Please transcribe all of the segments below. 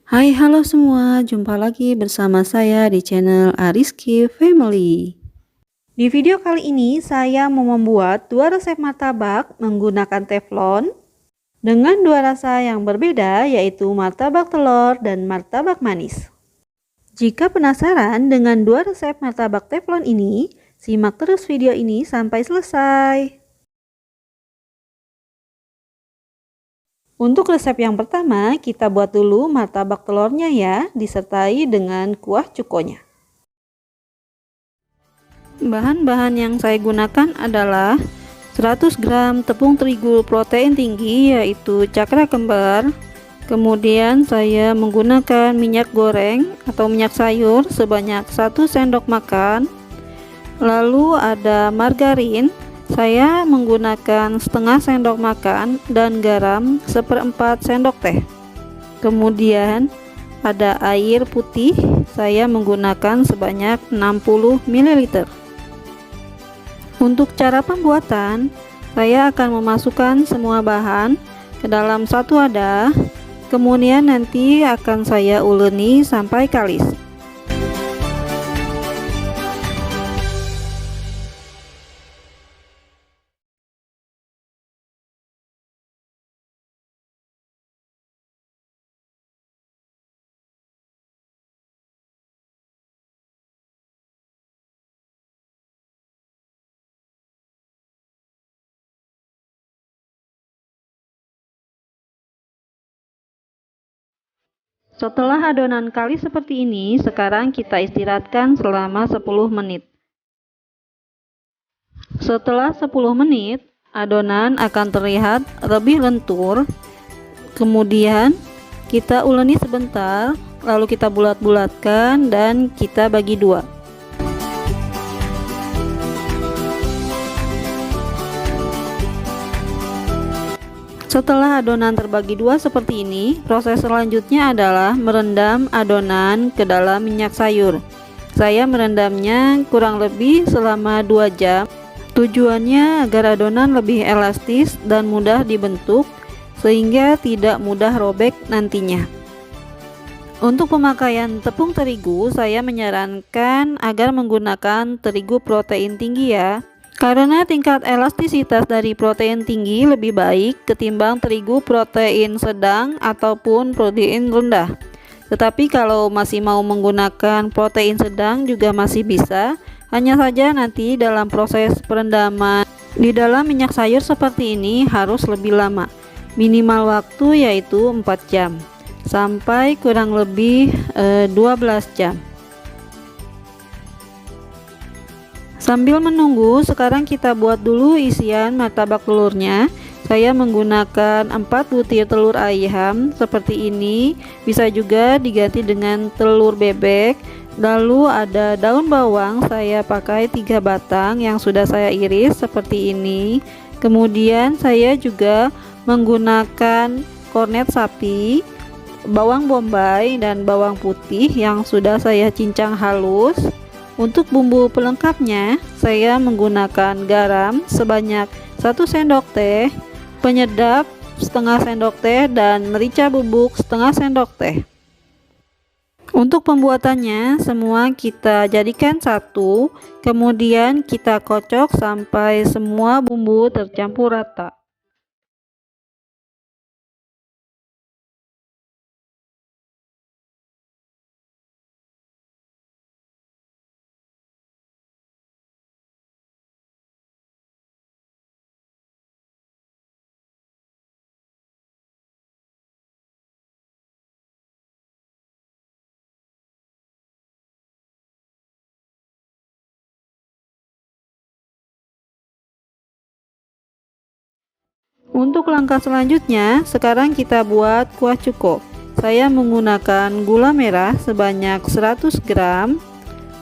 Hai, halo semua, jumpa lagi bersama saya di channel Ariski Family. Di video kali ini saya mau membuat dua resep martabak menggunakan teflon dengan dua rasa yang berbeda, yaitu martabak telur dan martabak manis. Jika penasaran dengan dua resep martabak teflon ini, simak terus video ini sampai selesai. Untuk resep yang pertama, kita buat dulu martabak telurnya ya, disertai dengan kuah cukonya. Bahan-bahan yang saya gunakan adalah 100 gram tepung terigu protein tinggi, yaitu cakra kembar. Kemudian saya menggunakan minyak goreng atau minyak sayur sebanyak 1 sendok makan. Lalu ada margarin, saya menggunakan setengah sendok makan, dan garam 1/4 sendok teh. Kemudian ada air putih, saya menggunakan sebanyak 60 ml. Untuk cara pembuatan, saya akan memasukkan semua bahan ke dalam satu wadah, kemudian nanti akan saya uleni sampai kalis. Setelah adonan kalis seperti ini, sekarang kita istirahatkan selama 10 menit. Setelah 10 menit, adonan akan terlihat lebih lentur. Kemudian kita uleni sebentar, lalu kita bulat-bulatkan dan kita bagi dua. Setelah adonan terbagi dua seperti ini, proses selanjutnya adalah merendam adonan ke dalam minyak sayur. Saya merendamnya kurang lebih selama 2 jam. Tujuannya agar adonan lebih elastis dan mudah dibentuk, sehingga tidak mudah robek nantinya. Untuk pemakaian tepung terigu, saya menyarankan agar menggunakan terigu protein tinggi ya, karena tingkat elastisitas dari protein tinggi lebih baik ketimbang terigu protein sedang ataupun protein rendah. Tetapi kalau masih mau menggunakan protein sedang juga masih bisa, hanya saja nanti dalam proses perendaman di dalam minyak sayur seperti ini harus lebih lama. Minimal waktu yaitu 4 jam sampai kurang lebih 12 jam. Sambil menunggu, sekarang kita buat dulu isian martabak telurnya. Saya menggunakan 4 butir telur ayam seperti ini, bisa juga diganti dengan telur bebek. Lalu ada daun bawang, saya pakai 3 batang yang sudah saya iris seperti ini. Kemudian saya juga menggunakan kornet sapi, bawang bombay, dan bawang putih yang sudah saya cincang halus. Untuk bumbu pelengkapnya, saya menggunakan garam sebanyak 1 sendok teh, penyedap setengah sendok teh, dan merica bubuk setengah sendok teh. Untuk pembuatannya, semua kita jadikan satu, kemudian kita kocok sampai semua bumbu tercampur rata. Untuk langkah selanjutnya, sekarang kita buat kuah cuko. Saya menggunakan gula merah sebanyak 100 gram.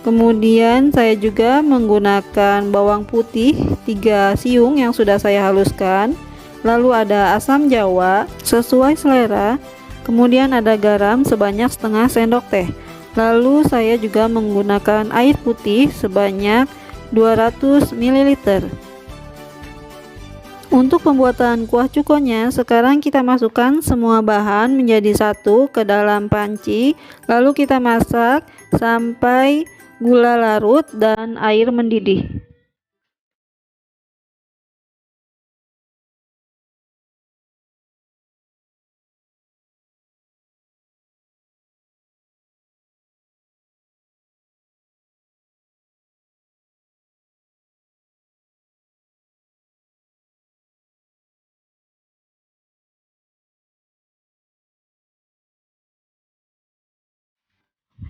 Kemudian saya juga menggunakan bawang putih 3 siung yang sudah saya haluskan. Lalu ada asam jawa sesuai selera. Kemudian ada garam sebanyak setengah sendok teh. Lalu saya juga menggunakan air putih sebanyak 200 ml. Untuk pembuatan kuah cukonya, sekarang kita masukkan semua bahan menjadi satu ke dalam panci, lalu kita masak sampai gula larut dan air mendidih.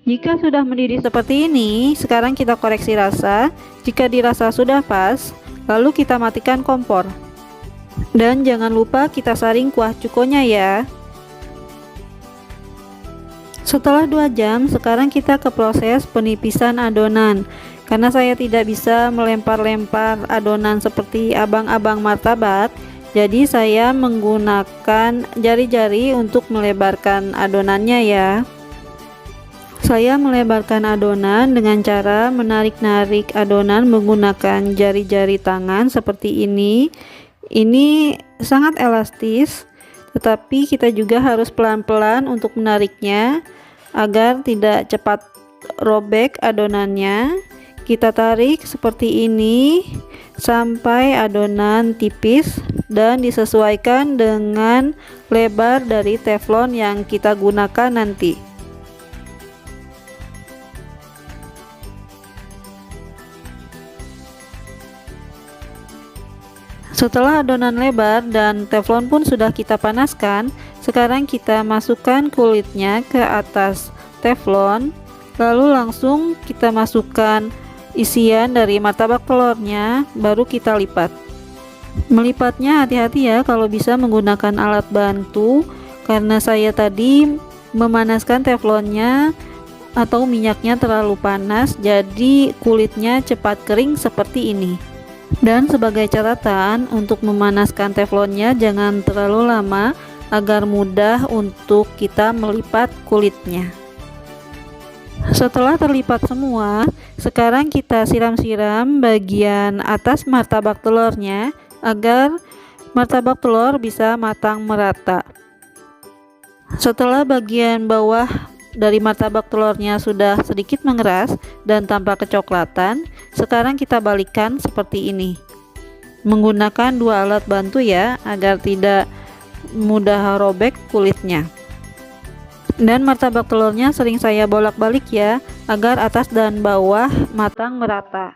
Jika sudah mendidih seperti ini, sekarang kita koreksi rasa. Jika dirasa sudah pas, lalu kita matikan kompor. Dan jangan lupa kita saring kuah cukonya ya. Setelah 2 jam, sekarang kita ke proses penipisan adonan. Karena saya tidak bisa melempar-lempar adonan seperti abang-abang martabak, jadi saya menggunakan jari-jari untuk melebarkan adonannya ya. Saya melebarkan adonan dengan cara menarik-narik adonan menggunakan jari-jari tangan seperti ini. Ini sangat elastis, tetapi kita juga harus pelan-pelan untuk menariknya agar tidak cepat robek adonannya. Kita tarik seperti ini sampai adonan tipis dan disesuaikan dengan lebar dari teflon yang kita gunakan nanti. Setelah adonan lebar dan teflon pun sudah kita panaskan, sekarang kita masukkan kulitnya ke atas teflon, lalu langsung kita masukkan isian dari martabak telurnya, baru kita lipat. Melipatnya hati-hati ya, kalau bisa menggunakan alat bantu, karena saya tadi memanaskan teflonnya atau minyaknya terlalu panas, jadi kulitnya cepat kering seperti ini. Dan sebagai catatan, untuk memanaskan teflonnya jangan terlalu lama agar mudah untuk kita melipat kulitnya. Setelah terlipat semua, sekarang kita siram-siram bagian atas martabak telurnya agar martabak telur bisa matang merata. Setelah bagian bawah dari martabak telurnya sudah sedikit mengeras dan tampak kecoklatan, sekarang kita balikkan seperti ini menggunakan 2 alat bantu ya, agar tidak mudah robek kulitnya. Dan martabak telurnya sering saya bolak-balik ya, agar atas dan bawah matang merata.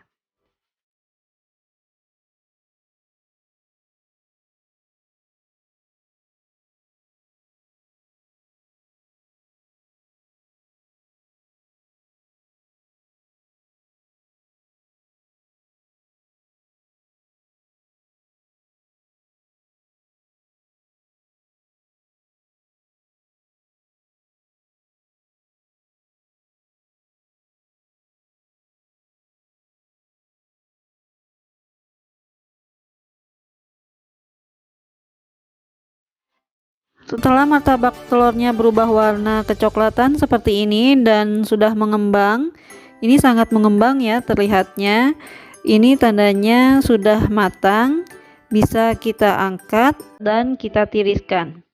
Setelah martabak telurnya berubah warna kecoklatan seperti ini dan sudah mengembang, ini sangat mengembang ya terlihatnya. Ini tandanya sudah matang, bisa kita angkat dan kita tiriskan.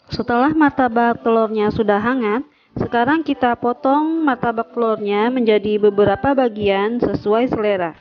Setelah martabak telurnya sudah hangat, sekarang kita potong martabak telurnya menjadi beberapa bagian sesuai selera.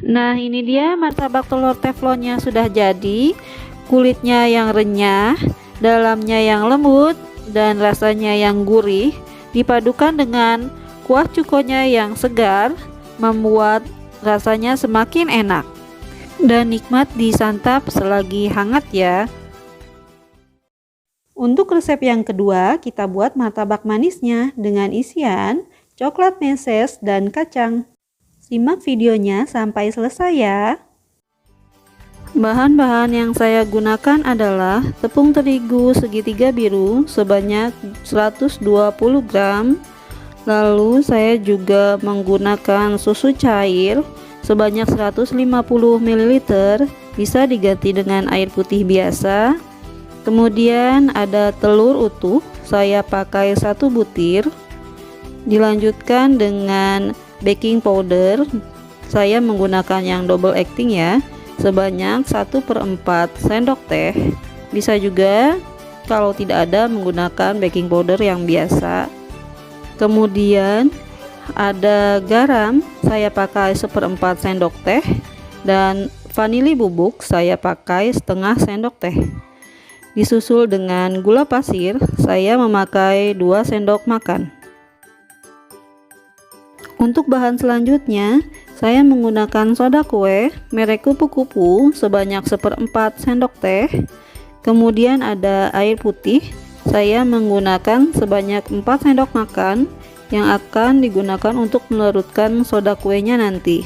Nah, ini dia martabak telur teflonnya sudah jadi. Kulitnya yang renyah, dalamnya yang lembut, dan rasanya yang gurih, dipadukan dengan kuah cukonya yang segar, membuat rasanya semakin enak dan nikmat disantap selagi hangat ya. Untuk resep yang kedua, kita buat martabak manisnya dengan isian coklat meses dan kacang. Simak videonya sampai selesai ya. Bahan-bahan yang saya gunakan adalah tepung terigu segitiga biru sebanyak 120 gram. Lalu saya juga menggunakan susu cair sebanyak 150 ml, bisa diganti dengan air putih biasa. Kemudian ada telur utuh, saya pakai 1 butir. Dilanjutkan dengan baking powder, saya menggunakan yang double acting ya, sebanyak 1/4 sendok teh. Bisa juga kalau tidak ada menggunakan baking powder yang biasa. Kemudian ada garam, saya pakai 1/4 sendok teh, dan vanili bubuk saya pakai setengah sendok teh. Disusul dengan gula pasir, saya memakai 2 sendok makan. Untuk bahan selanjutnya, saya menggunakan soda kue merek kupu-kupu sebanyak 1/4 sendok teh. Kemudian ada air putih, saya menggunakan sebanyak 4 sendok makan yang akan digunakan untuk melarutkan soda kuenya nanti.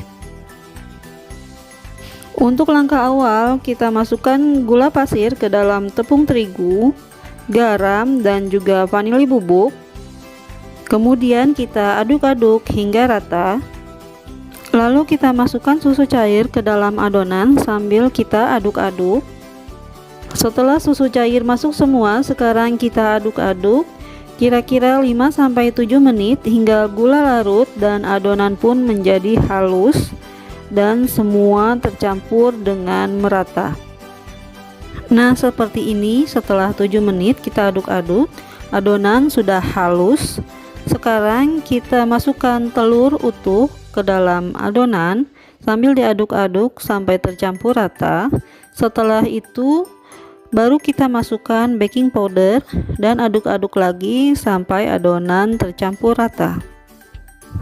Untuk langkah awal, kita masukkan gula pasir ke dalam tepung terigu, garam, dan juga vanili bubuk. Kemudian kita aduk-aduk hingga rata. Lalu kita masukkan susu cair ke dalam adonan sambil kita aduk-aduk. Setelah susu cair masuk semua, sekarang kita aduk-aduk kira-kira 5-7 menit hingga gula larut dan adonan pun menjadi halus dan semua tercampur dengan merata. Nah, seperti ini. Setelah 7 menit kita aduk-aduk, adonan sudah halus. Sekarang kita masukkan telur utuh ke dalam adonan sambil diaduk-aduk sampai tercampur rata. Setelah itu baru kita masukkan baking powder dan aduk-aduk lagi sampai adonan tercampur rata.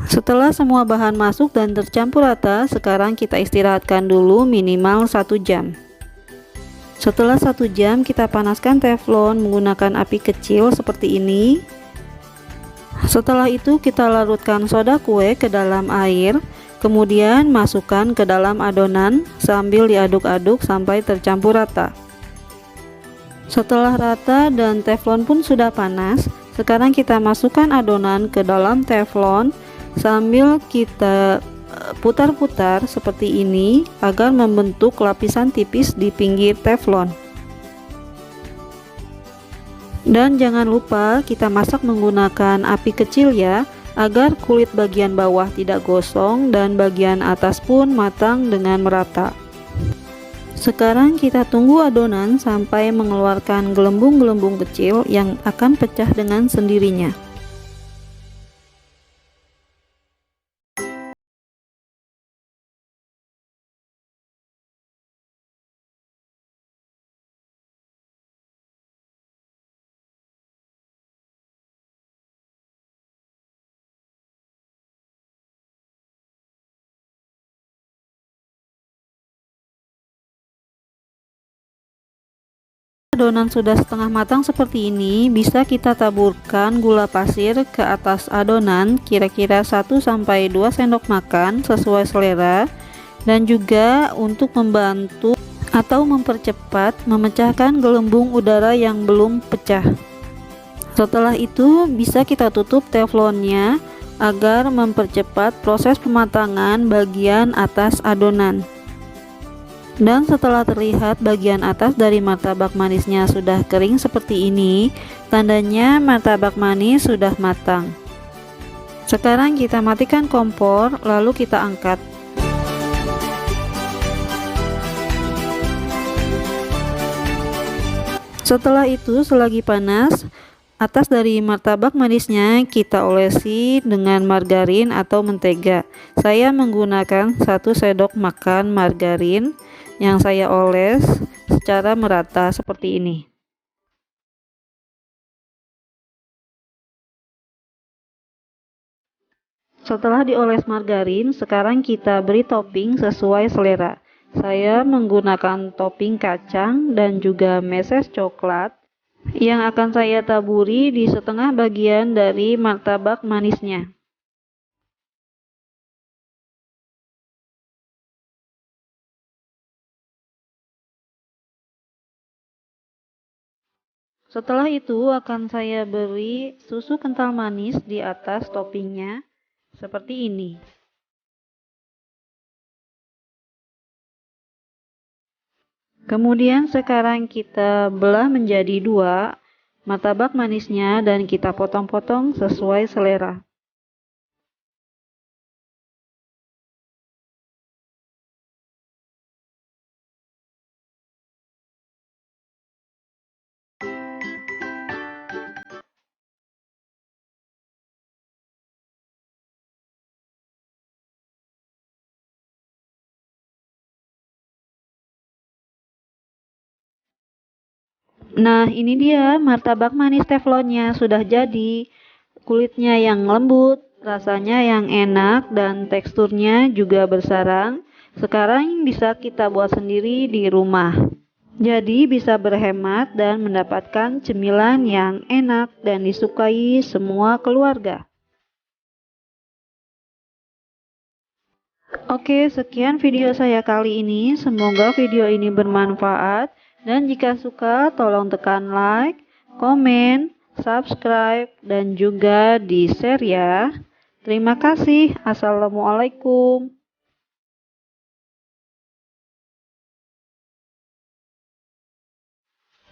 Setelah semua bahan masuk dan tercampur rata, sekarang kita istirahatkan dulu minimal 1 jam. Setelah 1 jam, kita panaskan teflon menggunakan api kecil seperti ini. Setelah itu kita larutkan soda kue ke dalam air, kemudian masukkan ke dalam adonan sambil diaduk-aduk sampai tercampur rata. Setelah rata dan teflon pun sudah panas, sekarang kita masukkan adonan ke dalam teflon sambil kita putar-putar seperti ini agar membentuk lapisan tipis di pinggir teflon. Dan jangan lupa kita masak menggunakan api kecil ya, agar kulit bagian bawah tidak gosong dan bagian atas pun matang dengan merata. Sekarang kita tunggu adonan sampai mengeluarkan gelembung-gelembung kecil yang akan pecah dengan sendirinya. Adonan sudah setengah matang seperti ini, bisa kita taburkan gula pasir ke atas adonan kira-kira 1-2 sendok makan sesuai selera, dan juga untuk membantu atau mempercepat memecahkan gelembung udara yang belum pecah. Setelah itu bisa kita tutup teflonnya agar mempercepat proses pematangan bagian atas adonan. Dan setelah terlihat bagian atas dari martabak manisnya sudah kering seperti ini, tandanya martabak manis sudah matang. Sekarang kita matikan kompor, lalu kita angkat. Setelah itu, selagi panas, atas dari martabak manisnya kita olesi dengan margarin atau mentega. Saya menggunakan 1 sendok makan margarin yang saya oles secara merata seperti ini. Setelah dioles margarin, sekarang kita beri topping sesuai selera. Saya menggunakan topping kacang dan juga meses coklat yang akan saya taburi di setengah bagian dari martabak manisnya. Setelah itu akan saya beri susu kental manis di atas toppingnya seperti ini. Kemudian sekarang kita belah menjadi dua martabak manisnya dan kita potong-potong sesuai selera. Nah, ini dia martabak manis teflonnya sudah jadi. Kulitnya yang lembut, rasanya yang enak, dan teksturnya juga bersarang. Sekarang bisa kita buat sendiri di rumah. Jadi bisa berhemat dan mendapatkan cemilan yang enak dan disukai semua keluarga. Oke, sekian video saya kali ini. Semoga video ini bermanfaat. Dan jika suka, tolong tekan like, komen, subscribe, dan juga di share ya. Terima kasih. Assalamualaikum.